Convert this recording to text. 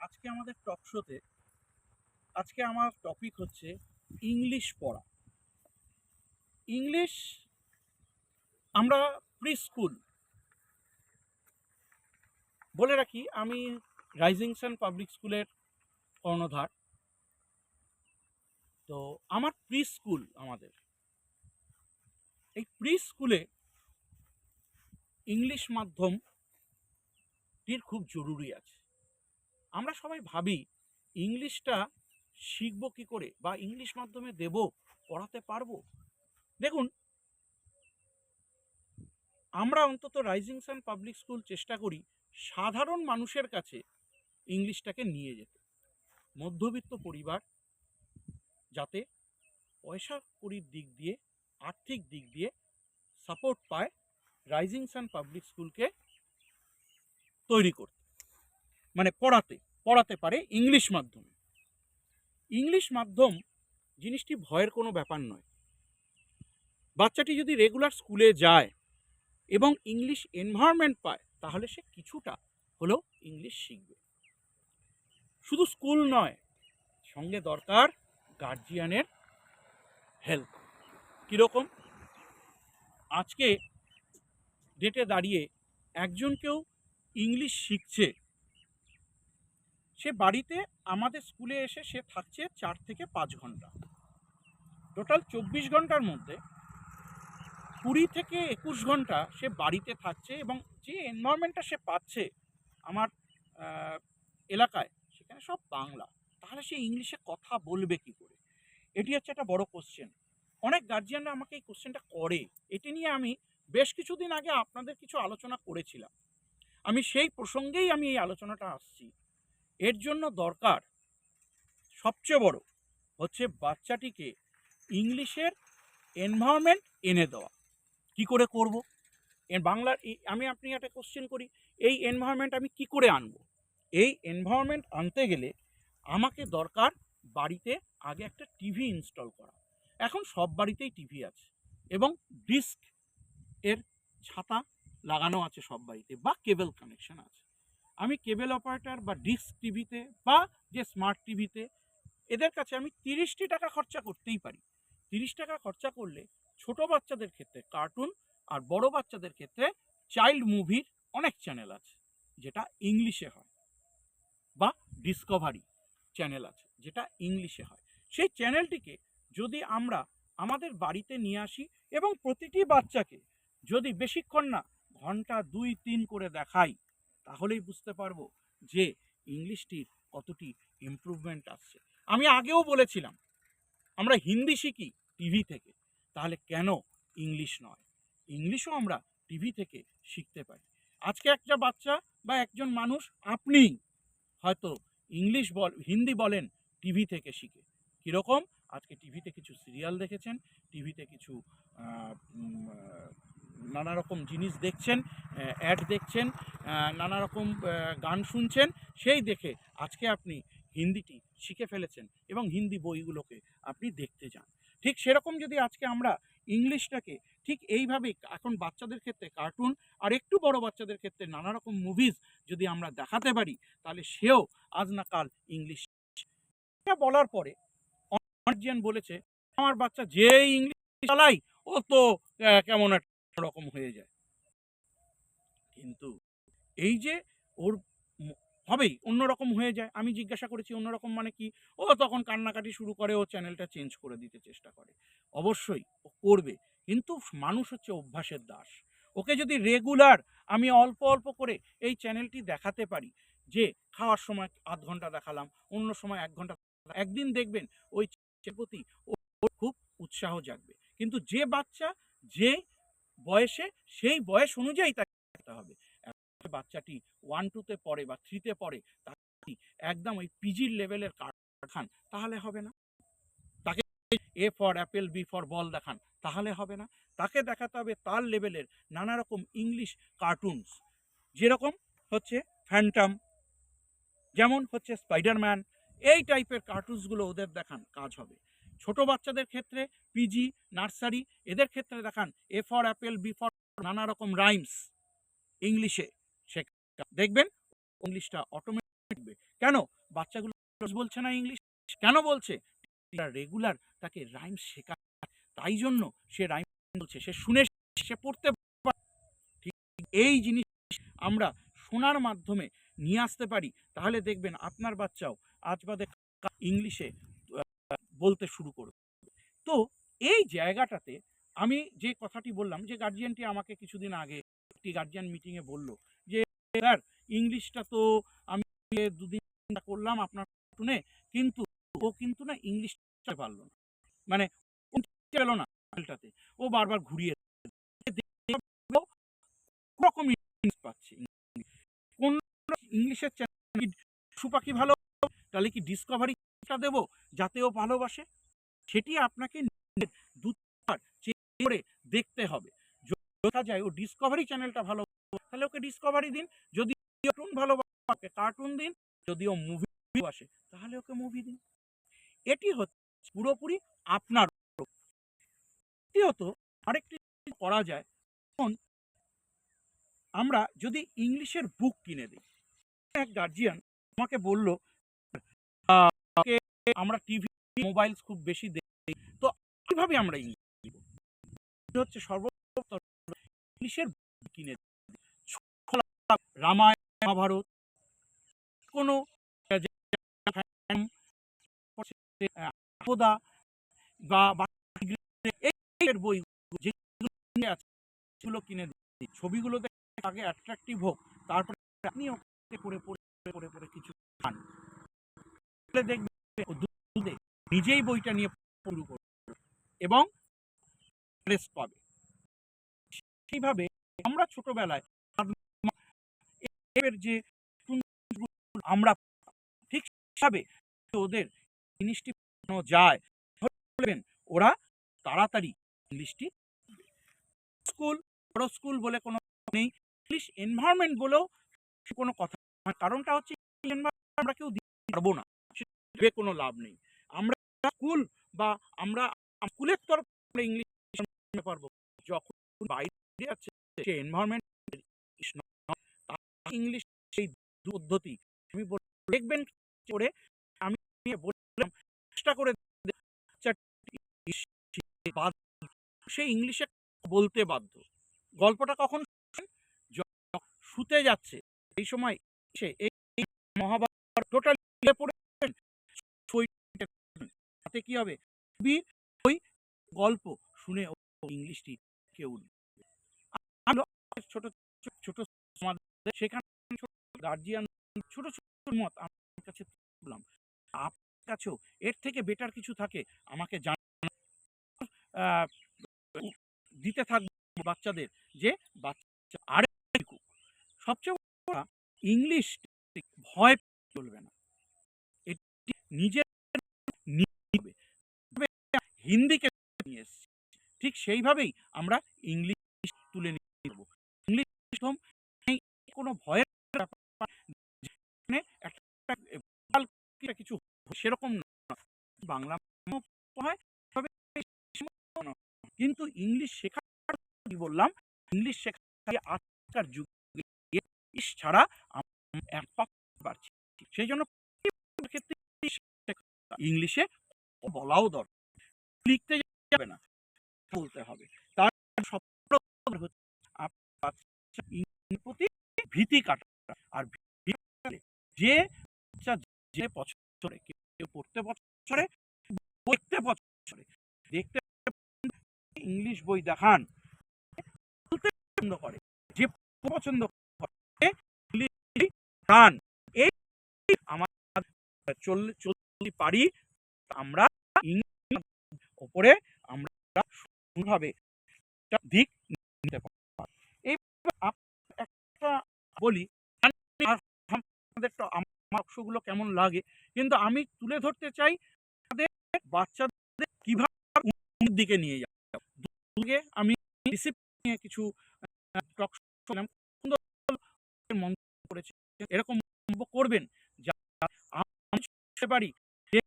আজকে আমাদের টক শোতে আজকে আমার টপিক হচ্ছে ইংলিশ পড়া। ইংলিশ আমরা প্রি স্কুল বলে রাখি, আমি রাইজিং সান পাবলিক স্কুলের কর্ণধার। তো আমার প্রি স্কুল, আমাদের এই প্রি স্কুলে ইংলিশ মাধ্যমটির খুব জরুরি আছে। আমরা সবাই ভাবি ইংলিশটা শিখবো কি করে, বা ইংলিশ মাধ্যমে দেব, পড়াতে পারবো। দেখুন, আমরা অন্তত রাইজিং সান পাবলিক স্কুল চেষ্টা করি সাধারণ মানুষের কাছে ইংলিশটাকে নিয়ে যেতে। মধ্যবিত্ত পরিবার যাতে পয়সা কড়ির দিক দিয়ে, আর্থিক দিক দিয়ে সাপোর্ট পায় রাইজিং সান পাবলিক স্কুলকে তৈরি করতে, মানে পড়াতে পারে ইংলিশ মাধ্যমে। ইংলিশ মাধ্যম জিনিসটি ভয়ের কোনো ব্যাপার নয়। বাচ্চাটি যদি রেগুলার স্কুলে যায় এবং ইংলিশ এনভায়রনমেন্ট পায়, তাহলে সে কিছুটা হলেও ইংলিশ শিখবে। শুধু স্কুল নয়, সঙ্গে দরকার গার্জিয়ানের হেল্প। কীরকম? আজকে ডেটে দাঁড়িয়ে একজন কেউ ইংলিশ শিখছে, সে বাড়িতে আমাদের স্কুলে এসে সে থাকছে 4 থেকে 5 ঘন্টা। টোটাল 24 ঘন্টার মধ্যে 20 থেকে 21 ঘন্টা সে বাড়িতে থাকছে, এবং যে এনভায়রনমেন্টটা সে পাচ্ছে আমার এলাকায়, সেখানে সব বাংলা। তাহলে সে ইংলিশে কথা বলবে কি করে? এটি হচ্ছে একটা বড় কোশ্চেন। অনেক গার্জিয়ানরা আমাকে এই কোশ্চেনটা করে। এটি নিয়ে আমি বেশ কিছুদিন আগে আপনাদের কিছু আলোচনা করেছিলাম। আমি সেই প্রসঙ্গেই এই আলোচনাটা আসছি। এর জন্য দরকার সবচেয়ে বড় হচ্ছে বাচ্চাটিকে ইংলিশের এনভায়রনমেন্ট এনে দেওয়া। কি করে করব? বাংলার আমি আপনি একটা কোশ্চেন করি, এই এনভায়রনমেন্ট আমি কি করে আনবো? এই এনভায়রনমেন্ট আনতে গেলে আমাকে দরকার বাড়িতে আগে একটা টিভি ইনস্টল করা। এখন সব বাড়িতেই টিভি আছে, এবং ডিস্ক এর ছাতা লাগানো আছে সব বাড়িতে, বা কেবল কানেকশন আছে। আমি কেবল অপারেটর বা ডিস্ক টিভিতে বা যে স্মার্ট টিভিতে, এদের কাছে আমি 30টি টাকা খরচা করতেই পারি। 30 টাকা খরচা করলে ছোট বাচ্চাদের ক্ষেত্রে কার্টুন, আর বড় বাচ্চাদের ক্ষেত্রে চাইল্ড মুভির অনেক চ্যানেল আছে যেটা ইংলিশে হয়, বা ডিসকভারি চ্যানেল আছে যেটা ইংলিশে হয়। সেই চ্যানেলটিকে যদি আমরা আমাদের বাড়িতে নিয়ে আসি এবং প্রতিটি বাচ্চাকে যদি বেশিক্ষণ না, ঘন্টা 2-3 করে দেখাই, তাহলেই বুঝতে পারবো যে ইংলিশটির কতটি ইমপ্রুভমেন্ট আসছে। আমি আগেও বলেছিলাম আমরা হিন্দি শিখি টিভি থেকে, তাহলে কেন ইংলিশ নয়? ইংলিশও আমরা টিভি থেকে শিখতে পারি। আজকে একটা বাচ্চা বা একজন মানুষ, আপনি হয়তো হিন্দি বলেন টিভি থেকে শিখে। কীরকম? আজকে টিভিতে কিছু সিরিয়াল দেখেছেন, টিভিতে কিছু নানা রকম জিনিস দেখছেন, অ্যাড দেখছেন, নানা রকম গান শুনছেন, সেই দেখে আজকে আপনি হিন্দিটি শিখে ফেলেছেন এবং হিন্দি বইগুলোকে আপনি দেখতে যান। ঠিক সেরকম যদি আজকে আমরা ইংলিশটাকে ঠিক এইভাবেই, এখন বাচ্চাদের ক্ষেত্রে কার্টুন, আর একটু বড় বাচ্চাদের ক্ষেত্রে নানা রকম মুভিজ যদি আমরা দেখাতে পারি, তাহলে সেও আজ না কাল ইংলিশ। এটা বলার পরে গার্জিয়ান বলেছে, আমার বাচ্চা যে ইংলিশ চালাই ও তো কেমন একটা রকম হয়ে যায়। কিন্তু এই যে ওর হবেই অন্যরকম হয়ে যায়। আমি জিজ্ঞাসা করেছি অন্যরকম মানে কি? ও তখন কান্নাকাটি শুরু করে, ও চ্যানেলটা চেঞ্জ করে দিতে চেষ্টা করে। অবশ্যই ও করবে, কিন্তু মানুষ হচ্ছে অভ্যাসের দাস। ওকে যদি রেগুলার আমি অল্প অল্প করে এই চ্যানেলটি দেখাতে পারি, যে খাওয়ার সময় আধ ঘন্টা দেখালাম, অন্য সময় 1 ঘন্টা, একদিন দেখবেন ওই প্রতি ওর খুব উৎসাহ জাগবে। কিন্তু যে বাচ্চা যে বয়সে, সেই বয়স অনুযায়ী তাকে দেখতে হবে। বাচ্চাটি 1-2-তে পড়ে বা 3-তে পড়ে, তাকে একদম ওই পিজির লেভেলের দেখান, তাহলে হবে না। তাকে A for apple, B for ball দেখান, তাহলে হবে না। তাকে দেখাতে হবে তার লেভেলের নানা রকম ইংলিশ কার্টুনস, যেরকম হচ্ছে ফ্যান্টাম, যেমন হচ্ছে স্পাইডারম্যান, এই টাইপের কার্টুনসগুলো ওদের দেখান, কাজ হবে। ছোট বাচ্চাদের ক্ষেত্রে পিজি, নার্সারি, এদের ক্ষেত্রে দেখান A for apple, B for নানা রকম রাইমস ইংলিশে, দেখবেন ইংলিশটা অটোমেটিক। কেন? বাচ্চাগুলো বলছে না ইংলিশ, কেন বলছে? রেগুলার তাকে রাইম শেখা, তাই জন্য সে রাইম বলছে, সে শুনে সে পড়তে পারে। ঠিক এই জিনিস আমরা শোনার মাধ্যমে নিয়ে আসতে পারি, তাহলে দেখবেন আপনার বাচ্চাও আজ বাদে ইংলিশে বলতে শুরু করবে। তো এই জায়গাটাতে আমি যে কথাটি বললাম, যে গার্জিয়ানটি আমাকে কিছুদিন আগে একটি গার্জিয়ান মিটিংয়ে বলল যে স্যার ইংলিশটা তো আমি 2 দিন করলাম আপনার শুনে, কিন্তু ও কিন্তু না ইংলিশটা পারলো না, মানে পেলো না চ্যানেলটাতে, ও বারবার ঘুরিয়ে রকম ইংলিশ পাচ্ছে। কোন ইংলিশের চ্যানেল পশু-পাখি ভালো, তাহলে কি ডিসকভারিটা দেবো যাতে ও ভালোবাসে? সেটি আপনাকে দুবার চেক করে দেখতে হবে। যদি দেখা যায় ও ডিসকভারি চ্যানেলটা ভালো, তাহলে ওকে ডিসকভারি দিন। যদি কার্টুন ভালোবাসে কার্টুন দিন, যদি ও মুভি ভালোবাসে তাহলে ওকে মুভি দিন। এটি হচ্ছে পুরোপুরি আপনার। দ্বিতীয়ত আরেকটি করা যায়, এখন আমরা যদি ইংলিশের বুক কিনে দিই। এক গার্জিয়ান আমাকে বলল আমরা টিভি মোবাইল খুব বেশি দেখি, তো কিভাবে আমরা ইংলিশ শিখব? হচ্ছে সর্বপ্রথম ইংলিশের বই কিনে রামায়ণ মহাভারত, কোনো বা এই বই যেগুলো আছে সেগুলো কিনে দিই। ছবিগুলো আগে অ্যাট্রাকটিভ হোক, তারপরে আপনি ওকে পড়ে পড়ে পড়ে পড়ে কিছু খান, দেখবেন নিজেই বইটা নিয়ে শুরু করবে এবং ইন্টারেস্ট পাবে। সেইভাবে আমরা ছোটবেলায় এর যে আমরা ঠিক হিসাবে ওদের জিনিসটি যায়, ওরা তাড়াতাড়ি ইংলিশটি। স্কুল বড় স্কুল বলে কোনো নেই, ইংলিশ এনভায়রনমেন্ট বলেও কোনো কথা। কারণটা হচ্ছে আমরা কেউ দিতে পারবো না, সেটা কোনো লাভ নেই। আমরা স্কুল বা আমরা স্কুলের তরফ থেকে ইংলিশ পারবো, যখন বাইরে আছে সে এনভায়রনমেন্ট ইংলিশ সেই পদ্ধতি আমি দেখবেন করে আমি বললাম চেষ্টা করে সে ইংলিশে বলতে বাধ্য। গল্পটা কখন শুতে যাচ্ছে এই সময় সে এই মহাভারত টোটালি পড়েছেন, তাতে কি হবে ওই গল্প শুনে ইংলিশটি কেউ ছোট ছোট সমাজে সেখানে গার্জিয়ান ছোট ছোট মত আমার কাছে বললাম, আপনার কাছেও এর থেকে বেটার কিছু থাকে আমাকে দিতে থাকবো বাচ্চাদের, যে বাচ্চা আর সবচেয়ে ইংলিশ ভয় চলবে না, এটি নিজের হিন্দিকে নিয়ে এসেছি, ঠিক সেইভাবেই আমরা ইংলিশ তুলে নিয়ে নেব। ইংলিশ কোনো ভয়ের একটা কিছু সেরকম না, বাংলা হয় কিন্তু ইংলিশ শেখা বললাম, ইংলিশ শেখা আজকার যুগে ছাড়া পারছি, সেই জন্য ইংলিশে বলাও দরকার, লিখতে যাবে না বলতে হবে। তার প্রতি ভীতি কাটা, আর যে যে পছন্দ কেউ পড়তে পছন্দ দেখতে পছন্দ দেখতে ইংলিশ বই দেখান, বলতে পছন্দ করে যে পছন্দ করে গান, এই আমার চলতে পারি আমরা ইংলিশ ওপরে আমরা ভাবে দিক নিতে পারি। এই একটা বলি অংশগুলো কেমন লাগে, কিন্তু আমি তুলে ধরতে চাই বাচ্চাদের কিভাবে দিকে নিয়ে যাবে। আমি নিয়ে কিছু মন্তব্য করেছি, এরকম করবেন যা আমি পারি যে